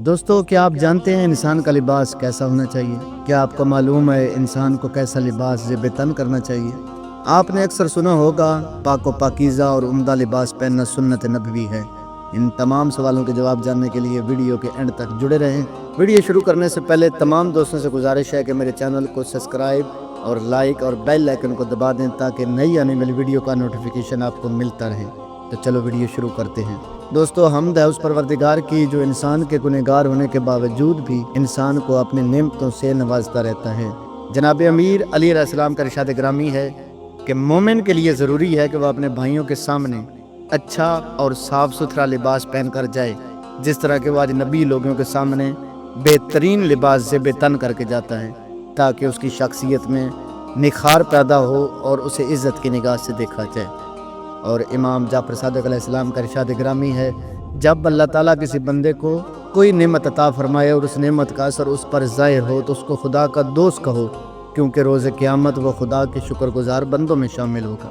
دوستو، کیا آپ جانتے ہیں انسان کا لباس کیسا ہونا چاہیے؟ کیا آپ کو معلوم ہے انسان کو کیسا لباس زیب تن کرنا چاہیے؟ آپ نے اکثر سنا ہوگا پاک و پاکیزہ اور عمدہ لباس پہننا سنت نبوی ہے۔ ان تمام سوالوں کے جواب جاننے کے لیے ویڈیو کے اینڈ تک جڑے رہیں۔ ویڈیو شروع کرنے سے پہلے تمام دوستوں سے گزارش ہے کہ میرے چینل کو سبسکرائب اور لائک اور بیل آئیکن کو دبا دیں تاکہ نئی آنے والی ویڈیو کا نوٹیفیکیشن آپ کو ملتا رہے۔ تو چلو ویڈیو شروع کرتے ہیں۔ دوستو، حمد ہے اس پروردگار کی جو انسان کے گنہگار ہونے کے باوجود بھی انسان کو اپنی نعمتوں سے نوازتا رہتا ہے۔ جناب امیر علی علیہ السلام کا ارشاد گرامی ہے کہ مومن کے لیے ضروری ہے کہ وہ اپنے بھائیوں کے سامنے اچھا اور صاف ستھرا لباس پہن کر جائے، جس طرح کہ وہ آج نبی لوگوں کے سامنے بہترین لباس زیب تن کر کے جاتا ہے، تاکہ اس کی شخصیت میں نکھار پیدا ہو اور اسے عزت کی نگاہ سے دیکھا جائے۔ اور امام جعفر صادق علیہ السلام کا ارشاد گرامی ہے، جب اللہ تعالیٰ کسی بندے کو کوئی نعمت عطا فرمائے اور اس نعمت کا اثر اس پر ظاہر ہو تو اس کو خدا کا دوست کہو، کیونکہ روز قیامت وہ خدا کے شکر گزار بندوں میں شامل ہوگا۔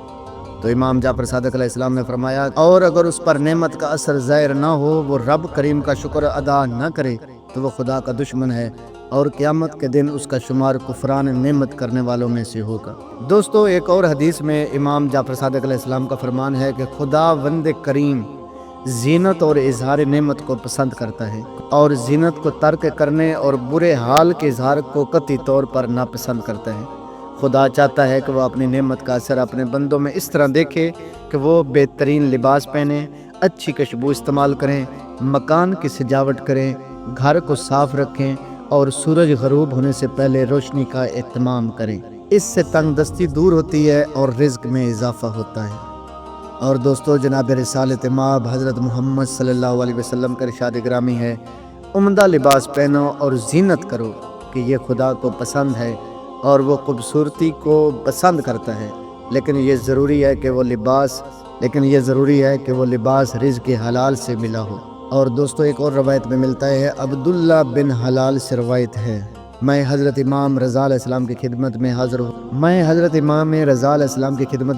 تو امام جعفر صادق علیہ السلام نے فرمایا، اور اگر اس پر نعمت کا اثر ظاہر نہ ہو، وہ رب کریم کا شکر ادا نہ کرے تو وہ خدا کا دشمن ہے، اور قیامت کے دن اس کا شمار کفران نعمت کرنے والوں میں سے ہوگا۔ دوستو، ایک اور حدیث میں امام جعفر صادق علیہ السلام کا فرمان ہے کہ خدا وند کریم زینت اور اظہار نعمت کو پسند کرتا ہے، اور زینت کو ترک کرنے اور برے حال کے اظہار کو قطعی طور پر ناپسند کرتا ہے۔ خدا چاہتا ہے کہ وہ اپنی نعمت کا اثر اپنے بندوں میں اس طرح دیکھے کہ وہ بہترین لباس پہنیں، اچھی خوشبو استعمال کریں، مکان کی سجاوٹ کریں، گھر کو صاف رکھیں اور سورج غروب ہونے سے پہلے روشنی کا اہتمام کریں۔ اس سے تنگ دستی دور ہوتی ہے اور رزق میں اضافہ ہوتا ہے۔ اور دوستو، جناب رسالت مآب حضرت محمد صلی اللہ علیہ وسلم کا ارشاد گرامی ہے، عمدہ لباس پہنو اور زینت کرو کہ یہ خدا کو پسند ہے اور وہ خوبصورتی کو پسند کرتا ہے، لیکن یہ ضروری ہے کہ وہ لباس رزق حلال سے ملا ہو۔ اور دوستو، ایک اور روایت میں ملتا ہے، عبداللہ بن حلال سے روایت ہے، میں حضرت امام رضا علیہ السلام کی خدمت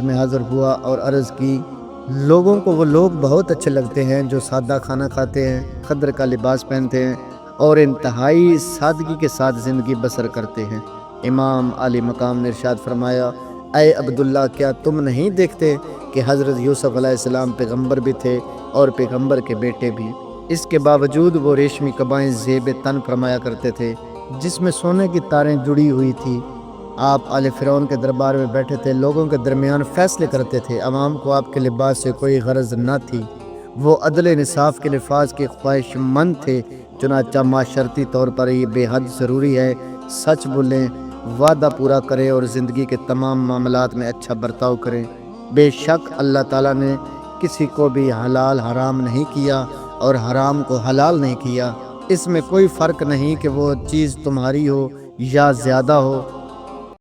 میں حاضر ہوا اور عرض کی، لوگوں کو وہ لوگ بہت اچھے لگتے ہیں جو سادہ کھانا کھاتے ہیں، قدر کا لباس پہنتے ہیں اور انتہائی سادگی کے ساتھ زندگی بسر کرتے ہیں۔ امام علی مقام نے ارشاد فرمایا، اے عبداللہ، کیا تم نہیں دیکھتے کہ حضرت یوسف علیہ السلام پیغمبر بھی تھے اور پیغمبر کے بیٹے بھی؟ اس کے باوجود وہ ریشمی قبائیں زیب تن فرمایا کرتے تھے جس میں سونے کی تاریں جڑی ہوئی تھی۔ آپ آل فرعون کے دربار میں بیٹھے تھے، لوگوں کے درمیان فیصلے کرتے تھے، عوام کو آپ کے لباس سے کوئی غرض نہ تھی۔ وہ عدل انصاف کے نفاذ کے خواہش مند تھے، چنانچہ معاشرتی طور پر یہ بے حد ضروری ہے سچ بولیں، وعدہ پورا کریں اور زندگی کے تمام معاملات میں اچھا برتاؤ کریں۔ بے شک اللہ تعالیٰ نے کسی کو بھی حلال حرام نہیں کیا اور حرام کو حلال نہیں کیا۔ اس میں کوئی فرق نہیں کہ وہ چیز تمہاری ہو یا زیادہ ہو